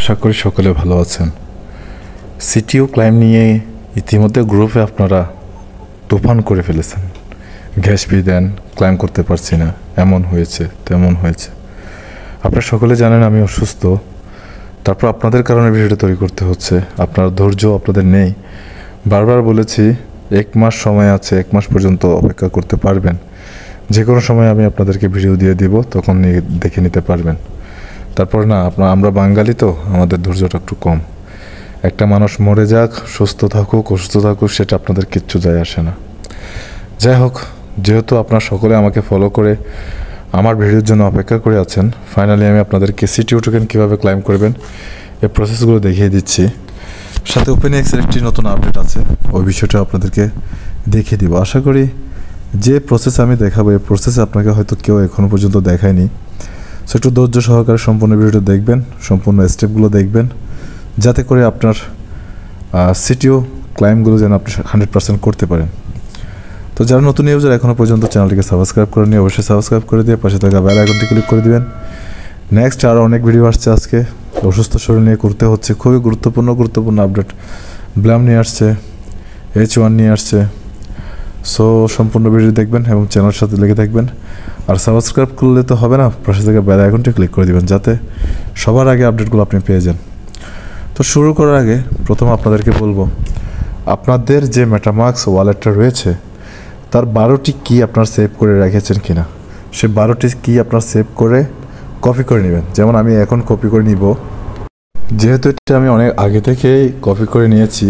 আশা করি সকলে ভালো আছেন। সিটিও ক্লাইম নিয়ে ইতিমধ্যে গ্রুপে আপনারা তুফান করে ফেলেছেন। গ্যাস ফি দেন, ক্লাইম করতে পারছি না, এমন হয়েছে তেমন হয়েছে। আপনারা সকলে জানেন আমি অসুস্থ, তারপর আপনাদের কারণে ভিডিওটা তৈরি করতে হচ্ছে। আপনার ধৈর্য আপনাদের নেই। বারবার বলেছি 1 মাস সময় আছে, 1 মাস পর্যন্ত অপেক্ষা করতে পারবেন। যে কোনো সময় আমি আপনাদেরকে ভিডিও দিয়ে দিব, তখন দেখে নিতে পারবেন। তারপর না আমরা বাঙালি তো, আমাদের ধৈর্যটা একটু কম। একটা মানুষ মরে যাক, সুস্থ থাকুক অসুস্থ থাকুক, সেটা আপনাদের কিচ্ছু যায় আসে না। যাই হোক, যেহেতু আপনারা সকলে আমাকে ফলো করে আমার ভিডিওর জন্য অপেক্ষা করে আছেন, ফাইনালি আমি আপনাদেরকে সিটিও টোকেন কীভাবে ক্লাইম করবেন এই প্রসেসগুলো দেখিয়ে দিচ্ছি। সাথে ওপেনএক্সের একটি নতুন আপডেট আছে, ওই বিষয়টা আপনাদেরকে দেখিয়ে দিব। আশা করি যে প্রসেস আমি দেখাবো এই প্রসেসে আপনাকে হয়তো কেউ এখনও পর্যন্ত দেখায়নি। সো একটু ধৈর্য সহকারে সম্পূর্ণ ভিডিওটা দেখবেন, সম্পূর্ণ স্টেপগুলো দেখবেন, যাতে করে আপনার সিটিও ক্লাইমগুলো যেন আপনি 100% করতে পারেন। তো যারা নতুন ইউজার এখনও পর্যন্ত চ্যানেলটিকে সাবস্ক্রাইব করেননি, অবশ্যই সাবস্ক্রাইব করে দিয়ে পাশে থাকা বেল আইকনটি ক্লিক করে দিবেন। নেক্সট আরও অনেক ভিডিও আসছে। আজকে অসুস্থ শরীর নিয়ে করতে হচ্ছে, খুবই গুরুত্বপূর্ণ আপডেট। ব্লাম নিয়ে আসছে, H1 নিয়ে আসছে। সো সম্পূর্ণ ভিডিও দেখবেন এবং চ্যানেলের সাথে লেগে থাকবেন। আর সাবস্ক্রাইব করলে তো হবে না, পাশে থেকে বেল আইকনটি ক্লিক করে দিবেন, যাতে সবার আগে আপডেটগুলো আপনি পেয়ে যান। তো শুরু করার আগে প্রথম আপনাদেরকে বলবো, আপনাদের যে মেটামাস্ক ওয়ালেটটা রয়েছে তার 12টি কি আপনার সেভ করে রেখেছেন কিনা, সে 12টি কি আপনার সেভ করে কপি করে নেবেন। যেমন আমি এখন কপি করে নিব, যেহেতু এটা আমি অনেক আগে থেকেই কপি করে নিয়েছি।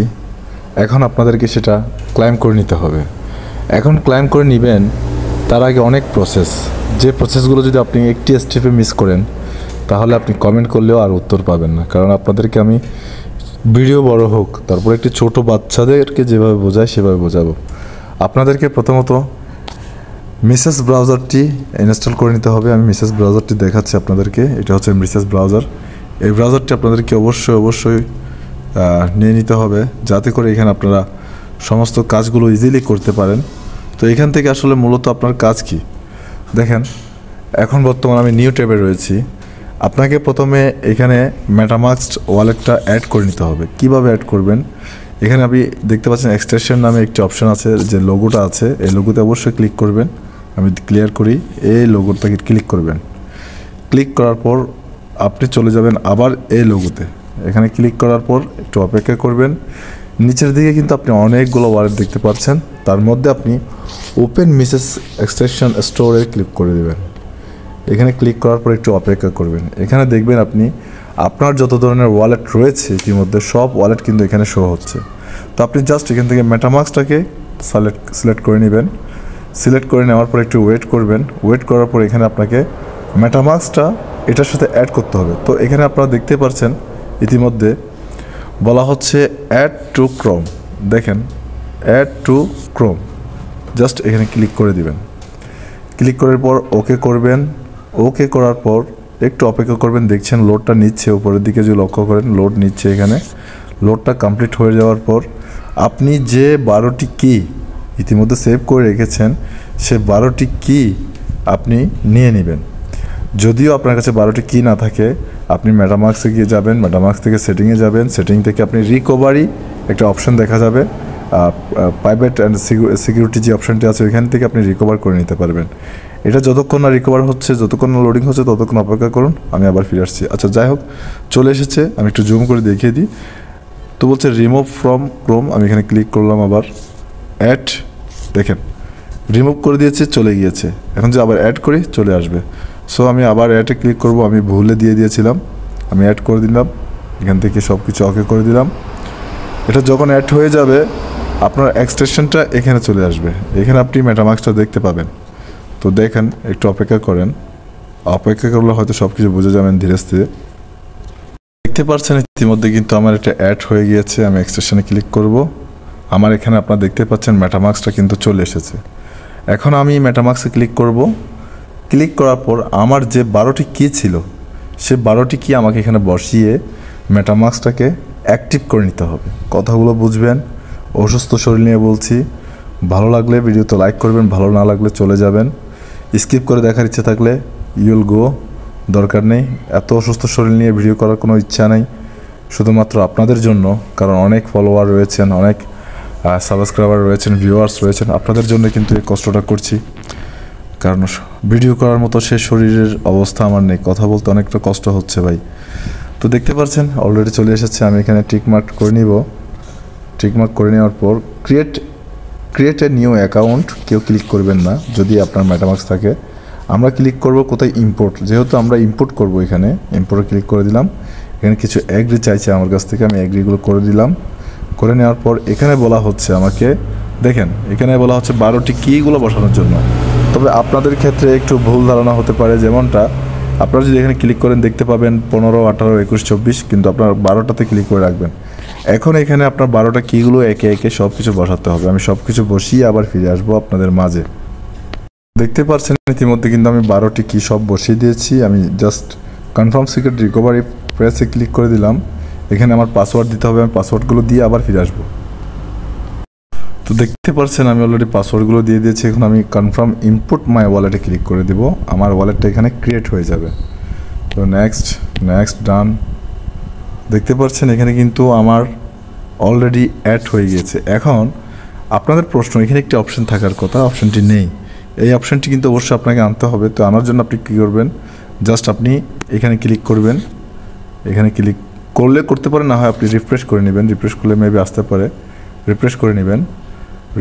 এখন আপনাদেরকে সেটা ক্লাইম করে নিতে হবে। এখন ক্লাইম করে নেবেন, তার আগে অনেক প্রসেস, যে প্রসেসগুলো যদি আপনি একটি স্টেপে মিস করেন তাহলে আপনি কমেন্ট করলেও আর উত্তর পাবেন না। কারণ আপনাদেরকে আমি ভিডিও বড় হোক, তারপর একটি ছোট বাচ্চাদেরকে যেভাবে বোঝাই সেভাবে বোঝাবো। আপনাদেরকে প্রথমত মেসেজ ব্রাউজারটি ইনস্টল করে নিতে হবে। আমি মেসেজ ব্রাউজারটি দেখাচ্ছি আপনাদেরকে। এটা হচ্ছে মেসেজ ব্রাউজার। এই ব্রাউজারটি আপনাদেরকে অবশ্যই নিয়ে নিতে হবে, যাতে করে এখানে আপনারা সমস্ত কাজগুলো ইজিলি করতে পারেন। তো এখান থেকে আসলে মূলত আপনার কাজ কি দেখেন। এখন বর্তমানে আমি নিউ ট্যাবে রয়েছি। আপনাকে প্রথমে এখানে মেটামাস্ক ওয়ালেটটা অ্যাড করে নিতে হবে। কিভাবে অ্যাড করবেন, এখানে আপনি দেখতে পাচ্ছেন এক্সটেনশন নামে একটি অপশন আছে, যে লোগোটা আছে এই লোগোতে অবশ্যই ক্লিক করবেন। আমি ক্লিয়ার করি, এই লোগোটাকে ক্লিক করবেন। ক্লিক করার পর আপনি চলে যাবেন আবার এই লোগোতে। এখানে ক্লিক করার পর একটু অপেক্ষা করবেন। নিচের দিকে কিন্তু আপনি অনেকগুলো ওয়ালেট দেখতে পাচ্ছেন, তার মধ্যে আপনি ওপেন মেসেজ এক্সটেনশন স্টোরে ক্লিক করে দেবেন। এখানে ক্লিক করার পর একটু অপেক্ষা করবেন। এখানে দেখবেন আপনি আপনার যত ধরনের ওয়ালেট রয়েছে ইতিমধ্যে সব ওয়ালেট কিন্তু এখানে শো হচ্ছে। তো আপনি জাস্ট এখান থেকে মেটামাস্কটাকে সিলেক্ট করে নেবেন। সিলেক্ট করে নেওয়ার পর একটু ওয়েট করবেন। ওয়েট করার পর এখানে আপনাকে মেটামাস্কটা এটার সাথে অ্যাড করতে হবে। তো এখানে আপনারা দেখতে পাচ্ছেন ইতিমধ্যে বলা হচ্ছে অ্যাড টু ক্রোম। দেখেন অ্যাড টু ক্রোম, জাস্ট এখানে ক্লিক করে দিবেন। ক্লিক করার পর ওকে করবেন। ওকে করার পর একটু অপেক্ষা করবেন। দেখছেন লোডটা নিচ্ছে, উপরের দিকে যদি লক্ষ্য করেন লোড নিচ্ছে। এখানে লোডটা কমপ্লিট হয়ে যাওয়ার পর আপনি যে 12টি কি ইতিমধ্যে সেভ করে রেখেছেন সে 12টি কি আপনি নিয়ে নেবেন। যদিও আপনার কাছে 12টি কি না থাকে, আপনি মেটামাস্কে গিয়ে যাবেন, মেটামাস্ক থেকে সেটিংয়ে যাবেন। সেটিং থেকে আপনি রিকভারি একটা অপশন দেখা যাবে, প্রাইভেট অ্যান্ড সিকিউরিটি যে অপশনটি আছে ওইখান থেকে আপনি রিকভার করে নিতে পারবেন। এটা যতক্ষণ না রিকভার হচ্ছে, যতক্ষণ না লোডিং হচ্ছে, ততক্ষণ অপেক্ষা করুন। আমি আবার ফিরে আসছি। আচ্ছা যাই হোক, চলে এসেছে। আমি একটু জুম করে দেখিয়ে দিই। তো বলছে রিমুভ ফ্রম ক্রোম। আমি এখানে ক্লিক করলাম, আবার অ্যাড। দেখেন রিমুভ করে দিয়েছে, চলে গিয়েছে। এখন যে আবার অ্যাড করি চলে আসবে। সো আমি আবার অ্যাডে ক্লিক করব। আমি ভুলে দিয়েছিলাম, আমি অ্যাড করে দিলাম। এখান থেকে সব কিছু ওকে করে দিলাম। এটা যখন অ্যাড হয়ে যাবে আপনার এক্সটেনশনটা এখানে চলে আসবে। এখানে আপনি মেটামাস্কটা দেখতে পাবেন। তো দেখেন একটু অপেক্ষা করেন। অপেক্ষা করলে হয়তো সব কিছু বুঝে যাবেন ধীরে ধীরে। দেখতে পাচ্ছেন ইতিমধ্যে কিন্তু আমার এটা অ্যাড হয়ে গিয়েছে। আমি এক্সটেনশনে ক্লিক করব। আমার এখানে আপনারা দেখতে পাচ্ছেন মেটামাস্কটা কিন্তু চলে এসেছে। এখন আমি মেটামাস্কে ক্লিক করব। ক্লিক করার পর আমার যে 12টি কি ছিল সে 12টি কি আমাকে এখানে বসিয়ে মেটামাস্কটাকে অ্যাক্টিভ করে নিতে হবে। কথাগুলো বুঝবেন। অসুস্থ শরীর নিয়ে বলছি। ভালো লাগলে ভিডিওতে লাইক করবেন, ভালো না লাগলে চলে যাবেন। স্কিপ করে দেখার ইচ্ছে থাকলে ইউল গো, দরকার নেই। এত অসুস্থ শরীর নিয়ে ভিডিও করার কোনো ইচ্ছা নেই। শুধুমাত্র আপনাদের জন্য, কারণ অনেক ফলোয়ার রয়েছেন, অনেক সাবস্ক্রাইবার রয়েছেন, ভিউয়ার্স রয়েছেন, আপনাদের জন্য কিন্তু এই কষ্টটা করছি। কারণ ভিডিও করার মতো সে শরীরের অবস্থা আমার নেই, কথা বলতে অনেকটা কষ্ট হচ্ছে ভাই। তো দেখতে পাচ্ছেন অলরেডি চলে এসেছে। আমি এখানে টিকমার্ক করে নিব। টিকমার্ক করে নেওয়ার পর ক্রিয়েট এ নিউ অ্যাকাউন্ট কেউ ক্লিক করবেন না যদি আপনার মেটামাক্স থাকে। আমরা ক্লিক করব কোথায়, ইম্পোর্ট, যেহেতু আমরা ইম্পোর্ট করব এখানে ইম্পোর্টে ক্লিক করে দিলাম। এখানে কিছু অ্যাগ্রি চাইছে আমার কাছ থেকে, আমি অ্যাগ্রিগুলো করে দিলাম। করে নেওয়ার পর এখানে বলা হচ্ছে আমাকে, দেখেন এখানে বলা হচ্ছে 12টি কিগুলো বসানোর জন্য। তবে আপনাদের ক্ষেত্রে একটু ভুল ধারণা হতে পারে, যেমনটা আপনারা যদি এখানে ক্লিক করেন দেখতে পাবেন 15, 18, 21, 24, কিন্তু আপনার 12টাতে ক্লিক করে রাখবেন। এখন এখানে আপনার 12টা কিগুলো একে একে সব কিছু বসাতে হবে। আমি সব কিছু বসিয়ে আবার ফিরে আসবো আপনাদের মাঝে। দেখতে পাচ্ছেন ইতিমধ্যে কিন্তু আমি 12টি কি সব বসিয়ে দিয়েছি। আমি জাস্ট কনফার্ম সিক্রেট রিকভারি প্রেসে ক্লিক করে দিলাম। এখানে আমার পাসওয়ার্ড দিতে হবে, আমি পাসওয়ার্ডগুলো দিয়ে আবার ফিরে আসবো। তো দেখতে পাচ্ছেন আমি অলরেডি পাসওয়ার্ডগুলো দিয়ে দিয়েছি। এখন আমি কনফার্ম ইনপুট মাই ওয়ালেটে ক্লিক করে দেব। আমার ওয়ালেটটা এখানে ক্রিয়েট হয়ে যাবে। তো নেক্সট ডান। দেখতে পাচ্ছেন এখানে কিন্তু আমার অলরেডি অ্যাড হয়ে গিয়েছে। এখন আপনাদের প্রশ্ন, এখানে একটি অপশন থাকার কথা, অপশনটি নেই। এই অপশনটি কিন্তু অবশ্যই আপনাকে আনতে হবে। তো আনার জন্য আপনি কী করবেন, জাস্ট আপনি এখানে ক্লিক করবেন। এখানে ক্লিক করলে করতে পারেন, না হয় আপনি রিফ্রেশ করে নেবেন। রিফ্রেশ করলে মেবি আসতে পারে, রিফ্রেশ করে নেবেন।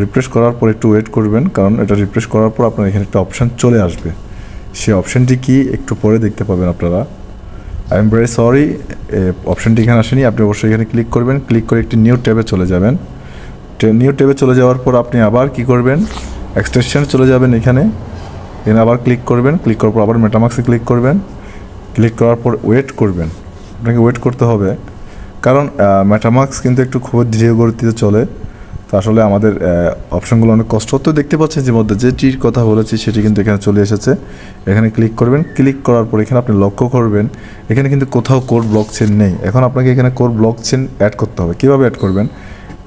রিফ্রেশ করার পর একটু ওয়েট করবেন, কারণ এটা রিফ্রেশ করার পর আপনার এখানে একটা অপশান চলে আসবে। সেই অপশানটি কি একটু পরে দেখতে পাবেন আপনারা। আই এম ভেরি সরি, অপশানটি এখানে আসেনি। আপনি অবশ্যই এখানে ক্লিক করবেন। ক্লিক করে একটি নিউ ট্যাবে চলে যাবেন। নিউ ট্যাবে চলে যাওয়ার পর আপনি আবার কি করবেন, এক্সটেনশন চলে যাবেন। এখানে আবার ক্লিক করবেন। ক্লিক করার পর আবার মেটামাক্সে ক্লিক করবেন। ক্লিক করার পর ওয়েট করবেন। আপনাকে ওয়েট করতে হবে, কারণ মেটামাক্স কিন্তু একটু খুব ধীরে গতিতে চলে। তো আসলে আমাদের অপশনগুলো অনেক কষ্ট হতো। দেখতে পাচ্ছেন যে মধ্যে যেটির কথা বলেছি সেটি কিন্তু এখানে চলে এসেছে। এখানে ক্লিক করবেন। ক্লিক করার পর এখানে আপনি লক্ষ্য করবেন এখানে কিন্তু কোথাও কোর ব্লকচেন নেই। এখন আপনাকে এখানে কোর ব্লকচেন অ্যাড করতে হবে। কীভাবে অ্যাড করবেন,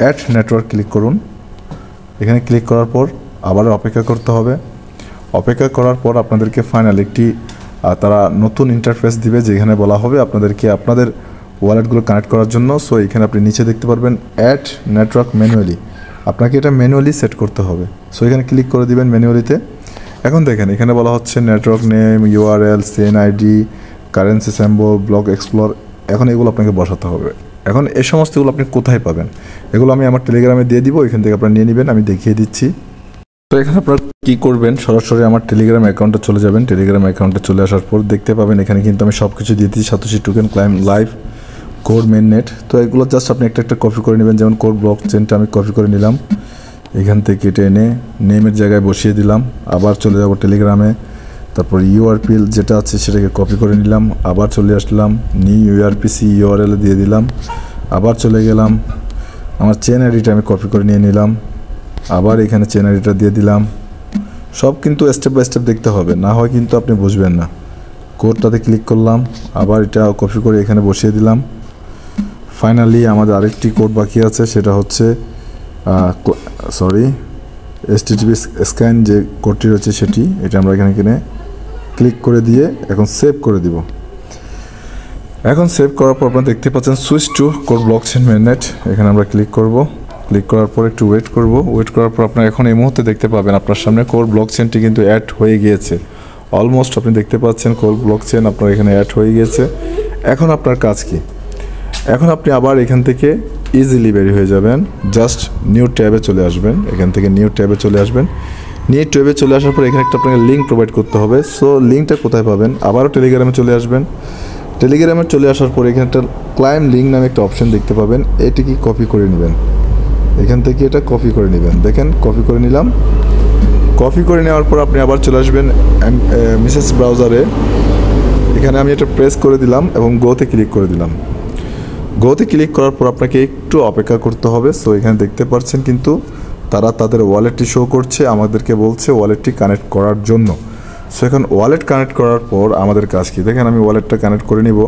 অ্যাড নেটওয়ার্ক ক্লিক করুন। এখানে ক্লিক করার পর আবার অপেক্ষা করতে হবে। অপেক্ষা করার পর আপনাদেরকে ফাইনাল একটি তারা নতুন ইন্টারফেস দিবে, যেখানে বলা হবে আপনাদেরকে আপনাদের ওয়ালেটগুলো কানেক্ট করার জন্য। সো এখানে আপনি নিচে দেখতে পারবেন অ্যাড নেটওয়ার্ক ম্যানুয়ালি। আপনাকে এটা ম্যানুয়ালি সেট করতে হবে। সো এখানে ক্লিক করে দিবেন ম্যানুয়ালিতে। এখন দেখেন এখানে বলা হচ্ছে network name, URL, Sen ID, currency symbol, block explore. এখন এগুলো আপনাকে বসাতে হবে। এখন এই সমস্তগুলো আপনি কোথায় পাবেন, এগুলো আমি আমার টেলিগ্রামে দিয়ে দিব। এখান থেকে আপনারা নিয়ে নেবেন, আমি দেখিয়ে দিচ্ছি। তো এখানে আপনারা কী করবেন, সরাসরি আমার টেলিগ্রাম অ্যাকাউন্টে চলে যাবেন। টেলিগ্রাম অ্যাকাউন্টে চলে আসার পর দেখতে পাবেন এখানে কিন্তু আমি সব কিছু দিয়ে দিচ্ছি। Satoshi token, claim live, core mainnet. তো এগুলো জাস্ট আপনি একটা একটা কপি করে নেবেন। যেমন কোর ব্লক চেনটা আমি কপি করে নিলাম, এখান থেকে এটা এনে নেমের জায়গায় বসিয়ে দিলাম। আবার চলে যাব টেলিগ্রামে। তারপর ইউআরপিএল যেটা আছে সেটাকে কপি করে নিলাম। আবার চলে আসলাম নিউ ইউআরপিসি ইউআরএল দিয়ে দিলাম। আবার চলে গেলাম, আমার চেন আইডিটা আমি কপি করে নিয়ে নিলাম। আবার এখানে চেন আইডিটা দিয়ে দিলাম। সব কিন্তু স্টেপ বাই স্টেপ দেখতে হবে, না হয় কিন্তু আপনি বুঝবেন না। কোডটাতে ক্লিক করলাম, আবার এটা কপি করে এখানে বসিয়ে দিলাম। ফাইনালি আমাদের আরেকটি কোড বাকি আছে, সেটা হচ্ছে HTTP স্ক্যান যে কোডটি রয়েছে সেটি, এটা আমরা এখানে ক্লিক করে দিয়ে এখন সেভ করে দিব। এখন সেভ করার পর আপনারা দেখতে পাচ্ছেন সুইচ টু কোর ব্লকচেন মেননেট। এখানে আমরা ক্লিক করব। ক্লিক করার পর একটু ওয়েট করব। ওয়েট করার পর আপনারা এখন এই মুহূর্তে দেখতে পাবেন আপনার সামনে কোর ব্লকচেনটি কিন্তু অ্যাড হয়ে গিয়েছে। অলমোস্ট আপনি দেখতে পাচ্ছেন কোর ব্লকচেন আপনার এখানে অ্যাড হয়ে গিয়েছে। এখন আপনার কাজ কি, এখন আপনি আবার এখান থেকে ইজিলি বেরিয়ে হয়ে যাবেন। জাস্ট নিউ ট্যাবে চলে আসবেন। এখান থেকে নিউ ট্যাবে চলে আসবেন। নিউ ট্যাবে চলে আসার পর এখানে একটা আপনাকে লিঙ্ক প্রোভাইড করতে হবে। সো লিঙ্কটা কোথায় পাবেন, আবারও টেলিগ্রামে চলে আসবেন। টেলিগ্রামে চলে আসার পর এখানে একটা ক্লাইম লিঙ্ক নামে একটা অপশন দেখতে পাবেন। এটিকে কপি করে নেবেন। এখান থেকে এটা কপি করে নেবেন। দেখেন কপি করে নিলাম। কপি করে নেওয়ার পর আপনি আবার চলে আসবেন মেসেজ ব্রাউজারে। এখানে আমি এটা প্রেস করে দিলাম এবং গোতে ক্লিক করে দিলাম। গোতে ক্লিক করার পর আপনাকে একটু অপেক্ষা করতে হবে। সো এখানে দেখতে পাচ্ছেন কিন্তু তারা তাদের ওয়ালেটটি শো করছে, আমাদেরকে বলছে ওয়ালেটটি কানেক্ট করার জন্য। সো এখন ওয়ালেট কানেক্ট করার পর আমাদের কাজ কি, দেখেন আমি ওয়ালেটটা কানেক্ট করে নিব।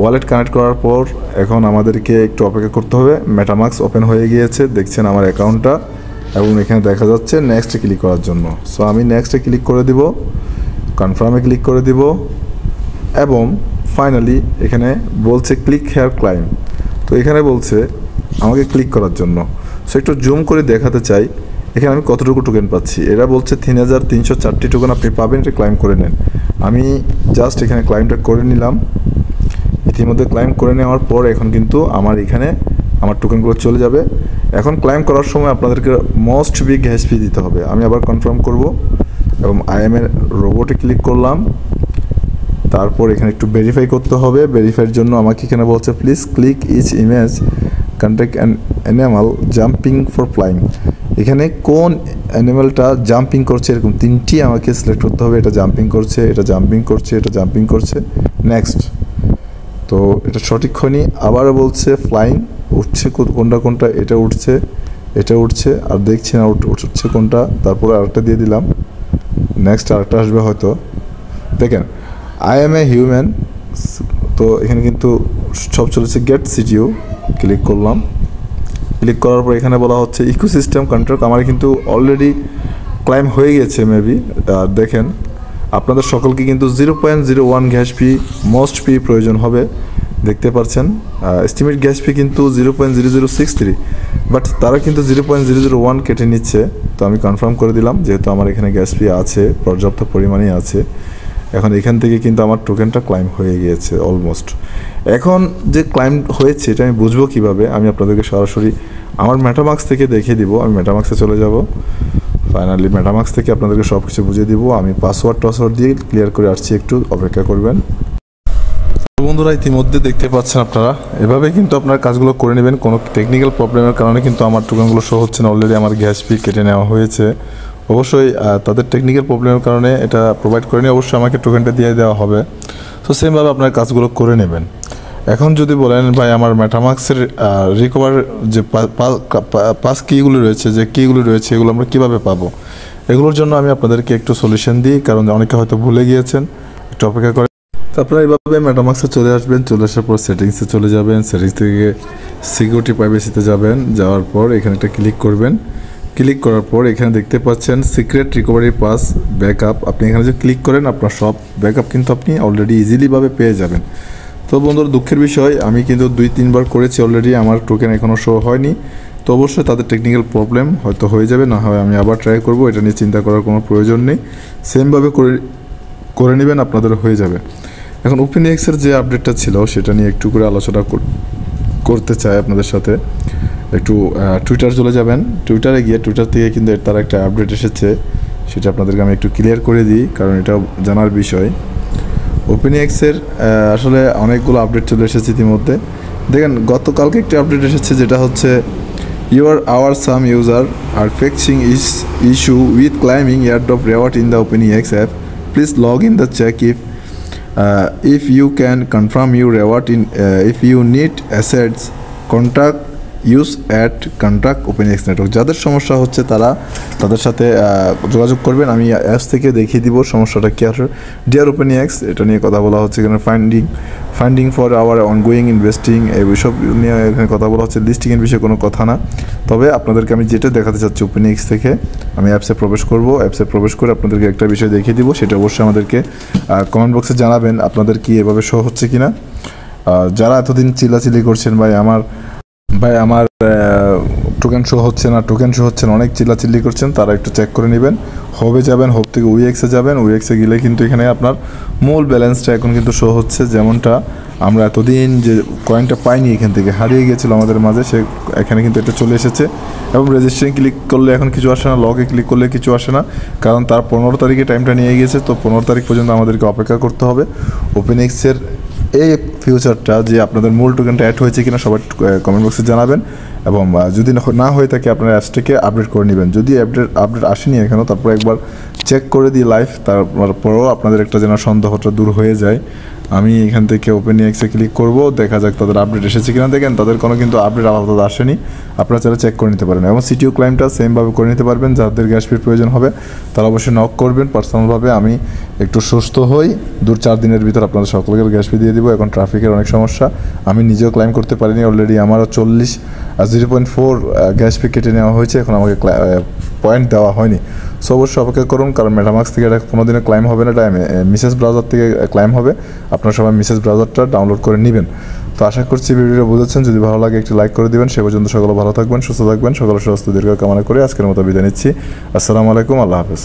ওয়ালেট কানেক্ট করার পর এখন আমাদেরকে একটু অপেক্ষা করতে হবে। মেটামাক্স ওপেন হয়ে গিয়েছে, দেখছেন আমার অ্যাকাউন্টটা, এবং এখানে দেখা যাচ্ছে নেক্সটে ক্লিক করার জন্য। সো আমি নেক্সটে ক্লিক করে দিব, কনফার্মে ক্লিক করে দিব, এবং ফাইনালি এখানে বলছে ক্লিক হেয়ার ক্লাইম। তো এখানে বলছে আমাকে ক্লিক করার জন্য। সো একটু জুম করে দেখাতে চাই এখানে আমি কতটুকু টোকেন পাচ্ছি। এরা বলছে 3304টি টোকেন আপনি পাবেন, এটা ক্লাইম করে নেন। আমি জাস্ট এখানে ক্লাইমটা করে নিলাম। ইতিমধ্যে ক্লাইম করে নেওয়ার পর এখন কিন্তু আমার এখানে আমার টোকেনগুলো চলে যাবে। এখন ক্লাইম করার সময় আপনাদেরকে মোস্ট বিগ গ্যাস ফি দিতে হবে। আমি আবার কনফার্ম করব এবং আইএমএর রোবটে ক্লিক করলাম। তারপর এখানে একটু ভেরিফাই করতে হবে। ভেরিফাইয়ের জন্য আমাকে এখানে বলছে please click each image contact an animal jumping for flying. এখানে কোন অ্যানিমালটা জাম্পিং করছে এরকম 3টি আমাকে সিলেক্ট করতে হবে। এটা জাম্পিং করছে, এটা জাম্পিং করছে, এটা জাম্পিং করছে, নেক্সট। তো এটা সঠিক হয়নি। আবারও বলছে ফ্লাইং, উঠছে কোনটা, এটা উঠছে, এটা উঠছে, আর দেখছি না উঠছে কোনটা। তারপরে আরেকটা দিয়ে দিলাম, নেক্সট আরেকটা আসবে হয়তো। দেখেন আই এম এ হিউম্যান। তো এখানে কিন্তু সব চলেছে গেট সিটিও, ক্লিক করলাম। ক্লিক করার পর এখানে বলা হচ্ছে ইকোসিস্টেম কন্ট্রাক্ট। আমার কিন্তু অলরেডি ক্লাইম হয়ে গেছে মেবি। আর দেখেন আপনাদের সকলকে কিন্তু 0.01 গ্যাস ফি মোস্ট ফি প্রয়োজন হবে, দেখতে পাচ্ছেন। এস্টিমেট গ্যাস ফি কিন্তু 0.0063, বাট তারা কিন্তু 0.001 কেটে নিচ্ছে। তো আমি কনফার্ম করে দিলাম, যেহেতু আমার এখানে গ্যাস ফি আছে, পর্যাপ্ত পরিমাণেই আছে। এখন এখান থেকে কিন্তু আমার টোকেনটা ক্লাইম হয়ে গিয়েছে অলমোস্ট। এখন যে ক্লাইম হয়েছে এটা আমি বুঝবো কীভাবে, আমি আপনাদেরকে সরাসরি আমার মেটামাক্স থেকে দেখিয়ে দিব। আমি মেটামাক্সে চলে যাব। ফাইনালি মেটামাক্স থেকে আপনাদেরকে সব কিছু বুঝিয়ে দিব। আমি পাসওয়ার্ড দিয়ে ক্লিয়ার করে আসছি, একটু অপেক্ষা করবেন। বন্ধুরা ইতিমধ্যে দেখতে পাচ্ছেন আপনারা, এভাবে কিন্তু আপনার কাজগুলো করে নেবেন। কোনো টেকনিক্যাল প্রবলেমের কারণে কিন্তু আমার টোকেনগুলো শো হচ্ছে না, অলরেডি আমার গ্যাস ফি কেটে নেওয়া হয়েছে। অবশ্যই তাদের টেকনিক্যাল প্রবলেমের কারণে এটা প্রোভাইড করেনি, অবশ্যই আমাকে টোকেনটা দিয়ে দেওয়া হবে। তো সেমভাবে আপনার কাজগুলো করে নেবেন। এখন যদি বলেন ভাই আমার মেটামাক্সের রিকভার যে পাস কিগুলো রয়েছে, যে কিগুলো রয়েছে এগুলো আমরা কীভাবে পাবো, এগুলোর জন্য আমি আপনাদেরকে একটু সলিউশন দিই, কারণ অনেকে হয়তো ভুলে গিয়েছেন। একটু অপেক্ষা করে তো আপনারা এইভাবে মেটামাক্সে চলে আসবেন। চলে আসার পর সেটিংসে চলে যাবেন। সেটিংস থেকে সিকিউরিটি প্রাইভেসিতে যাবেন। যাওয়ার পর এখানে একটা ক্লিক করবেন। ক্লিক করার পর এখানে দেখতে পাচ্ছেন সিক্রেট রিকভারি পাস ব্যাকআপ। আপনি এখানে যে ক্লিক করেন আপনার সব ব্যাকআপ কিন্তু আপনি অলরেডি ইজিলিভাবে পেয়ে যাবেন। তো বন্ধুরা দুঃখের বিষয়, আমি কিন্তু 2-3 বার করেছি অলরেডি, আমার টোকেন এখনও শো হয়নি। তো অবশ্যই তাদের টেকনিক্যাল প্রবলেম হয়তো হয়ে যাবে, না হয় আমি আবার ট্রাই করব। এটা নিয়ে চিন্তা করার কোনো প্রয়োজন নেই, সেমভাবে করে নেবেন, আপনাদের হয়ে যাবে। এখন ওপেনএক্সের যে আপডেটটা ছিল সেটা নিয়ে একটু করে আলোচনা করতে চাই আপনাদের সাথে। একটু টুইটার চলে যাবেন। টুইটারে গিয়ে টুইটার থেকে কিন্তু তার একটা আপডেট এসেছে, সেটা আপনাদেরকে আমি একটু ক্লিয়ার করে দিই, কারণ এটা জানার বিষয়। ওপেনএক্সের আসলে অনেকগুলো আপডেট চলে এসেছে ইতিমধ্যে। দেখেন গতকালকে একটা আপডেট এসেছে, যেটা হচ্ছে some user are facing issue with claiming airdrop reward in the OpenX app, please log in the check if you can confirm your reward in if you need assets contact use at contract OpenX network. যাদের সমস্যা হচ্ছে তারা তাদের সাথে যোগাযোগ করবেন। আমি apps থেকে দেখিয়ে দিব সমস্যাটা কী আসলে। ডিয়ার ওপেনএক্স, এটা নিয়ে কথা বলা হচ্ছে এখানে। Funding for our ongoing investing, এইসব নিয়ে এখানে কথা বলা হচ্ছে। লিস্টিংয়ের বিষয়ে কোনো কথা না, তবে আপনাদেরকে আমি যেটা দেখাতে চাচ্ছি ওপেনএক্স থেকে, আমি অ্যাপসে প্রবেশ করব। অ্যাপসে প্রবেশ করে আপনাদেরকে একটা বিষয় দেখিয়ে দিব, সেটা অবশ্যই আমাদেরকে কমেন্ট বক্সে জানাবেন আপনাদের কি এভাবে শো হচ্ছে কিনা। যারা এতদিন চিল্লাচিল্লি করছেন ভাই আমার টোকেন শো হচ্ছে না, অনেক চিল্লাচিল্লি করছেন, তারা একটু চেক করে নেবেন। হোবে যাবেন, হোব থেকে উইএক্সে যাবেন। উইএক্সে গেলে কিন্তু এখানে আপনার মূল ব্যালেন্সটা এখন কিন্তু শো হচ্ছে, যেমনটা আমরা এতদিন যে কয়েনটা পাইনি এখান থেকে হারিয়ে গিয়েছিল আমাদের মাঝে, সে এখানে কিন্তু এটা চলে এসেছে। এবং রেজিস্ট্রেশন ক্লিক করলে এখন কিছু আসে না, লগে ক্লিক করলে কিছু আসে না, কারণ তার 15 তারিখে টাইমটা নিয়ে গিয়েছে। তো 15 তারিখ পর্যন্ত আমাদেরকে অপেক্ষা করতে হবে। ওপেনএক্সের এই ফিউচারটা যে আপনাদের মূল টোকেনটা অ্যাড হয়েছে কিনা সবাই কমেন্ট বক্সে জানাবেন, এবং যদি না হয়ে থাকে আপনার অ্যাপসটাকে আপডেট করে নেবেন। যদি আপডেট আসেনি এখানেও, তারপর একবার চেক করে দিই লাইভ, তারপরেও আপনাদের একটা যেন সন্দেহটা দূর হয়ে যায়। আমি এখান থেকে ওপেনএক্সে ক্লিক করব, দেখা যাক তাদের আপডেট এসেছে কিনা। দেখেন তাদের কোনো কিন্তু আপডেট আপাতত আসেনি, আপনারা চাইলে চেক করে নিতে পারেন। এবং সিটিও ক্লাইমটা সেমভাবে করে নিতে পারবেন। যাদের গ্যাস ফির প্রয়োজন হবে তারা অবশ্যই নক করবেন পার্সোনালভাবে। আমি একটু সুস্থ হই, 2-4 দিনের ভিতর আপনাদের সকলকে গ্যাস ফি দিয়ে দিব। এখন ট্রাফিকের অনেক সমস্যা, আমি নিজেও ক্লাইম করতে পারিনি। অলরেডি আমারও 0.4 গ্যাস ফি কেটে নেওয়া হয়েছে, এখন আমাকে পয়েন্ট দেওয়া হয়নি। সো অবশ্যই অপেক্ষা করুন, কারণ মেটামাক্স থেকে এটা কোনো দিনে ক্লাইম হবে না, এটা মিসেস ব্রাউজার থেকে ক্লাইম হবে। আপনারা সবাই মিসেস ব্রাউজারটা ডাউনলোড করে নেবেন। তো আশা করছি ভিডিওটা বুঝেছেন। যদি ভালো লাগে একটি লাইক করে দিবেন। সে পর্যন্ত সকলে ভালো থাকবেন, সুস্থ থাকবেন, সকলের স্বাস্থ্য দীর্ঘ কামনা করে আজকের মতো বিদায় নিচ্ছি। আসসালামু আলাইকুম, আল্লাহ হাফেজ।